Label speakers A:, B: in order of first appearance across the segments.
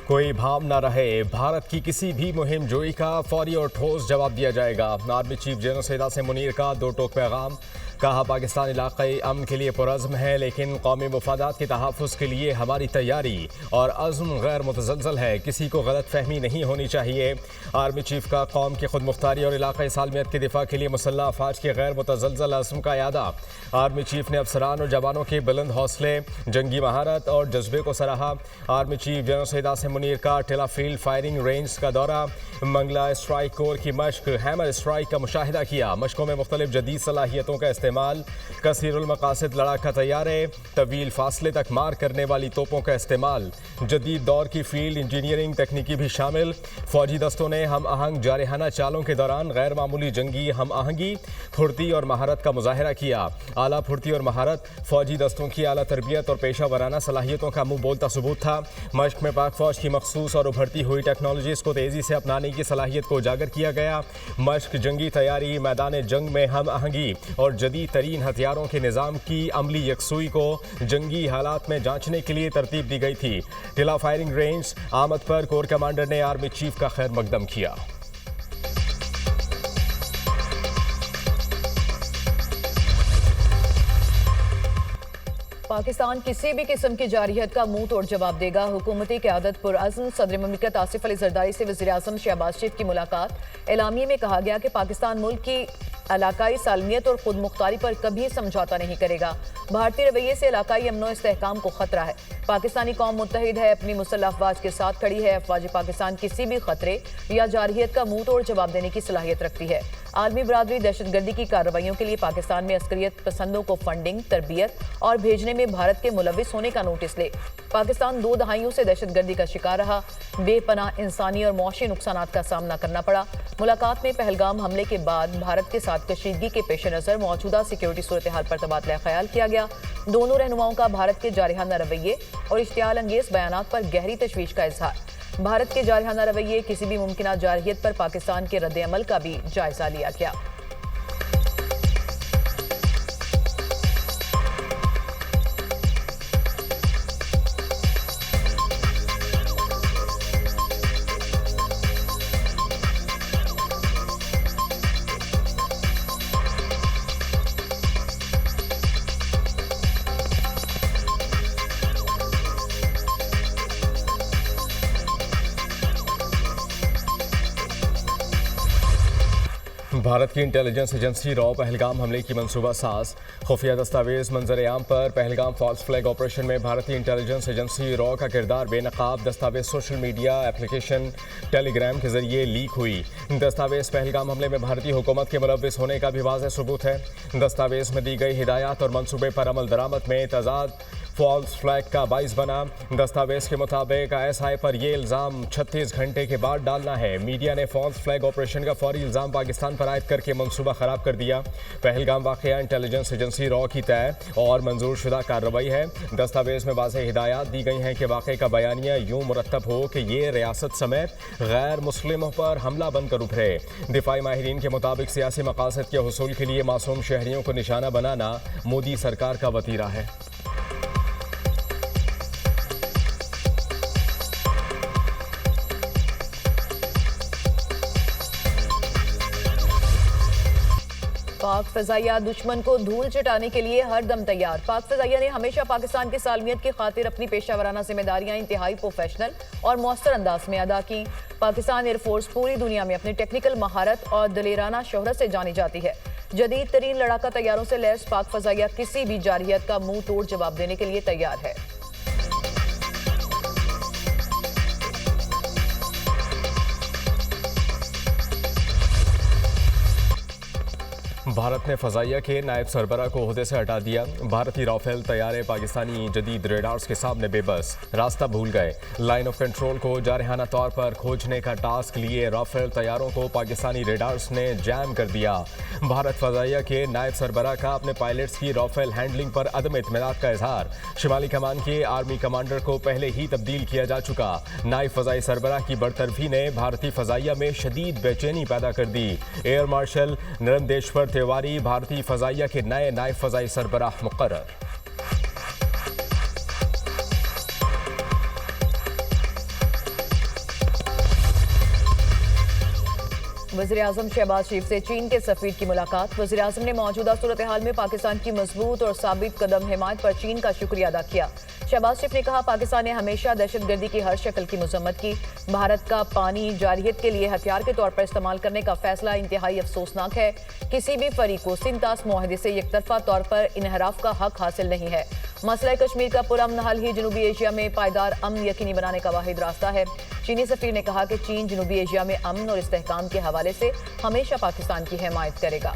A: कोई भाव न रहे, भारत की किसी भी मुहिम जोई का फौरी और ठोस जवाब दिया जाएगा। आर्मी चीफ जनरल सैयद से मुनीर का दो टोक पैगाम। कहा, पाकिस्तान इलाक़ाई अमन के लिए पुरज़्म है, लेकिन कौमी मुफादात के तहफ़्फ़ुज़ के लिए हमारी तैयारी और अज़्म गैर मुतज़लज़ल है। किसी को गलत फहमी नहीं होनी चाहिए। आर्मी चीफ का कौम की खुद मुख्तारी और इलाक़ाई सालमियत के दिफा के लिए मुसल्लह अफ़वाज के गैर मुतज़लज़ल अज़्म का यादा। आर्मी चीफ ने अफसरान और जवानों के बुलंद हौसले, जंगी महारत और जज्बे को सराहा। आर्मी चीफ जनरल सैयद से मुनीर का टिला फील्ड फायरिंग रेंज का दौरा। मंगला स्ट्राइक कोर की मश्क, हैमर स्ट्राइक का मुशाहिदा किया। मशकों में मुख्तलिफ जदीद सलाहियतों का इस्तेमाल। कसीरुल मकासिद लड़ाका तैयारे, तवील फासले तक मार करने वाली तोपों का इस्तेमाल। जदीद दौर की फील्ड इंजीनियरिंग तकनीकी भी शामिल। फौजी दस्तों ने हम आहंग जारहाना चालों के दौरान गैर मामूली जंगी हम आहंगी, फुर्ती और महारत का मुजाहरा किया। आला फुर्ती और महारत फौजी दस्तों की आला तरबियत और पेशा वराना सलाहियतों का मुंह बोलता सबूत था। मश्क में पाक फौज की मखसूस और उभरती हुई टेक्नोलॉजीज़ को तेज़ी से अपनाने की सलाहियत को उजागर किया गया। मश्क, जंगी तैयारी, मैदान जंग में हम आहंगी और जदीद तरीन हथियारों के निज़ाम की अमली यकसुई को जंगी हालात में जांचने के लिए तरतीब दी गई थी। टिला फायरिंग रेंज आमद पर कोर कमांडर ने आर्मी चीफ का खैर मकदम किया।
B: पाकिस्तान किसी भी किस्म की जारहियत का मुंह तोड़ जवाब देगा। हुकूमती क़यादत पुरअज़्म सदर ममलिकत आसिफ अली ज़रदारी से वज़ीर आज़म शहबाज शरीफ की मुलाकात। एलामिये में कहा गया कि पाकिस्तान मुल्क की इलाकाई सालमियत और खुद मुख्तारी पर कभी समझौता नहीं करेगा। भारतीय रवैये से इलाकाई अमनो इस्तेहकाम को खतरा है। पाकिस्तानी कौम मुत्तहिद है, अपनी मुसल्लह अफवाज के साथ खड़ी है। अफवाज पाकिस्तान किसी भी खतरे या जारहियत का मुंह तोड़ जवाब देने की सलाहियत रखती है। आलमी बरादरी दहशतगर्दी की कार्रवाइयों के लिए पाकिस्तान में अस्करियत पसंदों को फंडिंग, तरबियत और भेजने में भारत के मुलविस होने का नोटिस ले। पाकिस्तान 2 दहाइयों से दहशतगर्दी का शिकार रहा। बेपनाह इंसानी और मौशी नुकसानात का सामना करना पड़ा। मुलाकात में पहलगाम हमले के बाद भारत के साथ कशीदगी के पेश नज़र मौजूदा सिक्योरिटी सूरत हाल पर तबादला ख्याल किया गया। दोनों रहनुमाओं का भारत के जारहाना रवैये और इश्तियाल अंगेज बयानात पर गहरी तशवीश का इजहार। भारत के जारहाना रवैये, किसी भी मुमकिन जारहियत पर पाकिस्तान के रद्द-ए-अमल का भी जायजा लिया गया।
A: भारत की इंटेलिजेंस एजेंसी रॉ पहलगाम हमले की मंसूबा साज। खुफिया दस्तावेज मंजर आम पर पहलगाम फॉल्स फ्लैग ऑपरेशन में भारतीय इंटेलिजेंस एजेंसी रॉ का किरदार बेनकाब। दस्तावेज सोशल मीडिया एप्लीकेशन टेलीग्राम के जरिए लीक हुई। दस्तावेज पहलगाम हमले में भारतीय हुकूमत के मुलविस होने का भी वाज़ेह सबूत है। दस्तावेज में दी गई हिदायत और मंसूबे पर अमल दरामद में तजाद फॉल्स फ्लैग का बाइस बना। दस्तावेज के मुताबिक ISI पर यह इल्ज़ाम 36 घंटे के बाद डालना है। मीडिया ने फॉल्स फ्लैग ऑपरेशन का फौरी इल्ज़ाम पाकिस्तान पर आयद करके मंसूबा ख़राब कर दिया। पहलगाम वाक़या इंटेलिजेंस एजेंसी रॉ की तय और मंजूर शुदा कार्रवाई है। दस्तावेज में वाज़ेह हिदायत दी गई हैं कि वाक़े का बयानिया यूँ मुरतब हो कि ये रियासत समेत गैर मुस्लिमों पर हमला बनकर उभरे। दिफाई माहिरीन के मुताबिक सियासी मकासद के हुसूल के लिए मासूम शहरियों को निशाना बनाना मोदी सरकार का वतीरा है।
B: पाक फ़ज़ाइया दुश्मन को धूल चटाने के लिए हर दम तैयार। पाक फ़ज़ाइया ने हमेशा पाकिस्तान की सालमियत की खातिर अपनी पेशा वराना जिम्मेदारियां इंतहाई प्रोफेशनल और मौसर अंदाज में अदा की। पाकिस्तान एयरफोर्स पूरी दुनिया में अपनी टेक्निकल महारत और दलेराना शोहरत से जानी जाती है। जदीद तरीन लड़ाका तैयारों से लैस पाक फ़ज़ाइया किसी भी जारहियत का मुंह तोड़ जवाब देने के लिए तैयार है।
A: भारत ने फ़ज़ाइया के नायब सरबरा को ओहदे से हटा दिया। भारतीय राफेल तैयारे पाकिस्तानी जदीद रेडार्स के सामने बेबस, रास्ता भूल गए। लाइन ऑफ कंट्रोल को जारहाना तौर पर खोजने का टास्क लिए राफेल तैयारों को पाकिस्तानी रेडार्स ने जैम कर दिया। भारत फ़ज़ाइया के नायब सरबरा का अपने पायलट्स की राफेल हैंडलिंग पर अदम इत्मीनान का इजहार। शिमाली कमान के आर्मी कमांडर को पहले ही तब्दील किया जा चुका। नायब फ़ज़ाई सरबरा की बरतरफी ने भारतीय फ़ज़ाइया में शदीद बेचैनी पैदा कर दी। एयर मार्शल नरमदेश्वर तिवारी भारतीय फ़ज़ाइया के नए नायब फ़ज़ाई सरबराह मुक़र्रर।
B: वज़ीर-ए-आज़म शहबाज शरीफ से चीन के सफीर की मुलाकात। वज़ीर-ए-आज़म ने मौजूदा सूरत हाल में पाकिस्तान की मजबूत और साबित कदम हिमायत पर चीन का शुक्रिया अदा किया। शहबाज शरीफ ने कहा, पाकिस्तान ने हमेशा दहशतगर्दी की हर शक्ल की मजम्मत की। भारत का पानी जारहियत के लिए हथियार के तौर पर इस्तेमाल करने का फैसला इंतहाई अफसोसनाक है। किसी भी फरीक को सिंतास मुआहदे से एकतरफा तौर पर इनहराफ का हक हासिल नहीं है। मसला कश्मीर का पुरअमन हल ही जनूबी एशिया में पायदार अमन यकीनी बनाने का वाहिद रास्ता है। चीनी सफीर ने कहा कि चीन जनूबी एशिया में अमन और इस्तेहकाम के हवाले से हमेशा पाकिस्तान की हिमायत करेगा।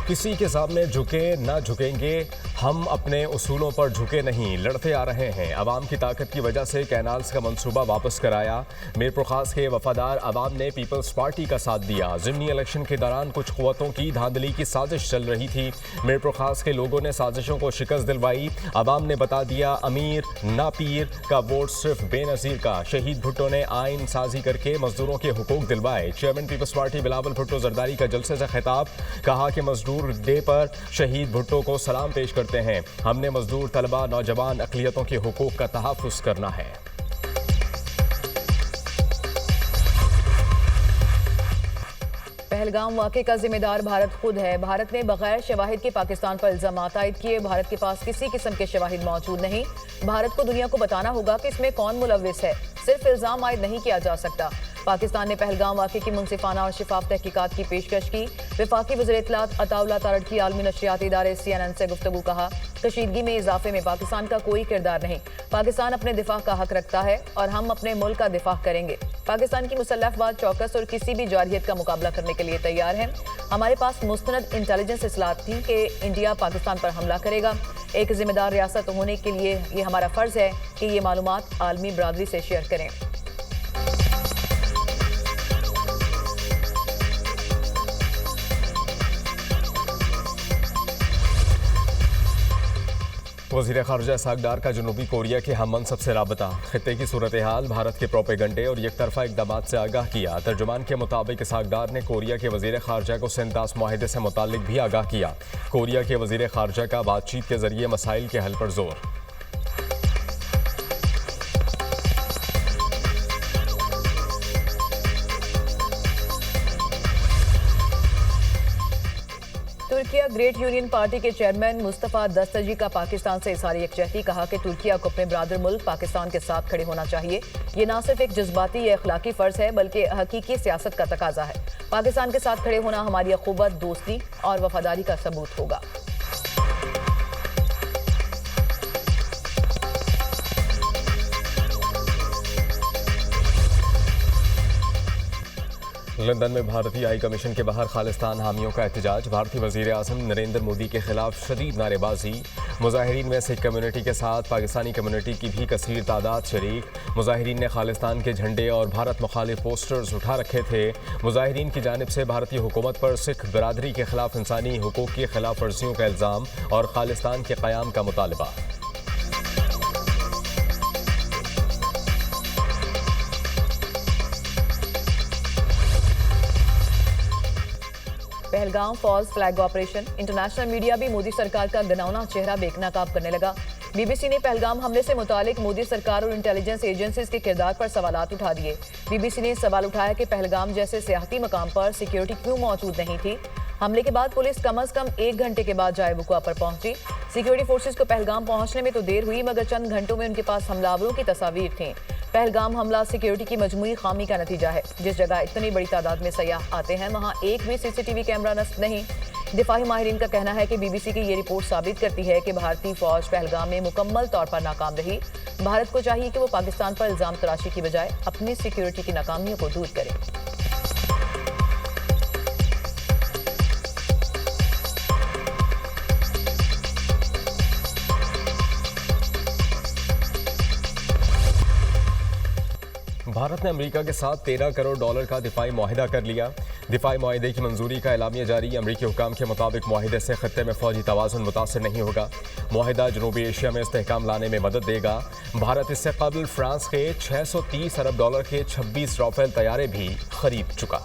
A: किसी के सामने झुके ना झुकेंगे, हम अपने उसूलों पर झुके नहीं, लड़ते आ रहे हैं। अवाम की ताकत की वजह से कैनाल्स का मंसूबा वापस कराया। मीरपुर खास के वफादार अवाम ने पीपल्स पार्टी का साथ दिया। ज़िमनी इलेक्शन के दौरान कुछ क़ुव्वतों की धांधली की साजिश चल रही थी। मीरपुर खास के लोगों ने साजिशों को शिकस्त दिलवाई। अवाम ने बता दिया, अमीर ना पीर का वोट सिर्फ बेनज़ीर का। शहीद भुट्टो ने आइन साजी करके मजदूरों के हुकूक दिलवाए। चेयरमैन पीपल्स पार्टी बिलावल भुट्टो जरदारी का जलसे से खिताब, कहा कि मजदूर डे पर शहीद भुट्टो को सलाम पेश करते हैं। हमने मजदूर, तलबा, नौजवान अक़लियतों के हुकूक का तहफ़्फ़ुज़ करना है।
B: पहलगाम वाक़े का जिम्मेदार भारत खुद है। भारत ने बगैर शवाहिद के पाकिस्तान पर इल्ज़ामात आयद किए। भारत के पास किसी किस्म के शवाहिद मौजूद नहीं। भारत को दुनिया को बताना होगा कि इसमें कौन मुलव्विस है। सिर्फ इल्ज़ाम आयद नहीं किया जा सकता। पाकिस्तान ने पहलगाम वाक़े की मुनसिफाना और शिफाफ तहकीकात की पेशकश की। वफाकी वज़ीर इत्तलात अताउल्लाह तारड़ की आलमी नशरियाती इदारे CNN से गुफ्तगू, कहा, कशीदगी में इजाफे में पाकिस्तान का कोई किरदार नहीं। पाकिस्तान अपने दिफा का हक रखता है और हम अपने मुल्क का दिफा करेंगे। पाकिस्तान की मुसल्लह अफवाज चौकस और किसी भी जारहियत का मुकाबला करने के लिए तैयार हैं। हमारे पास मुस्तनद इंटेलिजेंस इस्लात थी कि इंडिया पाकिस्तान पर हमला करेगा। एक जिम्मेदार रियासत होने के लिए ये हमारा फ़र्ज़ है कि ये मालूमात आलमी बरादरी से शेयर करें।
A: वज़ीर ख़ारजा इसहाक़ का जनूबी कोरिया के हम मनसब से राबता, खित्ते की सूरत हाल, भारत के प्रोपेगंडे और एकतरफा इक़दामात से आगाह किया। तर्जुमान के मुताबिक इसहाक़ ने कोरिया के वज़ीर ख़ारजा को सिंतास मुआहदे से मुताल्लिक भी आगाह किया। कोरिया के वज़ीर ख़ारजा का बातचीत के ज़रिए मसाइल के हल पर जोर।
B: तुर्किया ग्रेट यूनियन पार्टी के चेयरमैन मुस्तफ़ा दस्तजी का पाकिस्तान से इज़हार यकजहती, कहा कि तुर्किया को अपने बरादर मुल्क पाकिस्तान के साथ खड़े होना चाहिए। ये न सिर्फ एक जज्बाती या अखलाकी फ़र्ज़ है बल्कि हकीकी सियासत का तकाजा है। पाकिस्तान के साथ खड़े होना हमारी अख़ुवत, दोस्ती और वफादारी का सबूत होगा।
A: लंदन में भारतीय हाई कमीशन के बाहर खालिस्तान हामियों का एहतजाज। भारतीय वज़ीर-ए-आज़म नरेंद्र मोदी के खिलाफ शदीद नारेबाजी। मुजाहिरीन में सिख कम्युनिटी के साथ पाकिस्तानी कम्युनिटी की भी कसीर तादाद शरीक। मुजाहिरीन ने खालिस्तान के झंडे और भारत मुखालिफ पोस्टर्स उठा रखे थे। मुजाहिरीन की जानिब से भारतीय हुकूमत पर सिख बरादरी के खिलाफ इंसानी हुकूक की खिलाफ वर्जियों का इल्ज़ाम और खालिस्तान के क़याम का मुतालबा।
B: Pahalgam false flag operation, international media भी मोदी सरकार का घिनौना चेहरा बेनकाब करने लगा। BBC ने पहलगाम हमले से मुतालिक मोदी सरकार और इंटेलिजेंस एजेंसीज के किरदार पर सवालात उठा दिए। BBC ने सवाल उठाया कि पहलगाम जैसे सियाहती मकाम पर सिक्योरिटी क्यों मौजूद नहीं थी। हमले के बाद पुलिस कम अज कम 1 घंटे के बाद जाए वुक़ा पर पहुंची। सिक्योरिटी फोर्सेस को पहलगाम पहुंचने में तो देर हुई, मगर चंद घंटों में उनके पास हमलावरों की तस्वीर थी। पहलगाम हमला सिक्योरिटी की मजमूई खामी का नतीजा है। जिस जगह इतनी बड़ी तादाद में सयाह आते हैं वहाँ एक भी CCTV कैमरा नस्ब नहीं। दिफाई माहिरीन का कहना है कि BBC की ये रिपोर्ट साबित करती है कि भारतीय फौज पहलगाम में मुकम्मल तौर पर नाकाम रही। भारत को चाहिए कि वो पाकिस्तान पर इल्ज़ाम तराशी की बजाय अपनी सिक्योरिटी की नाकामियों को दूर करे।
A: भारत ने अमेरिका के साथ $13 करोड़ का दिफाई मुआहिदा कर लिया। दिफाई मुआहिदे की मंजूरी का एलामिया जारी। अमेरिकी हुकाम के मुताबिक मुआहिदे से खत्ते में फौजी तवाज़ुन मुतासर नहीं होगा। मुआहिदा जनूबी एशिया में इस्तेहकाम लाने में मदद देगा। भारत इससे कबल फ्रांस के $630 अरब के 26 राफेल तैयारे भी खरीद चुका।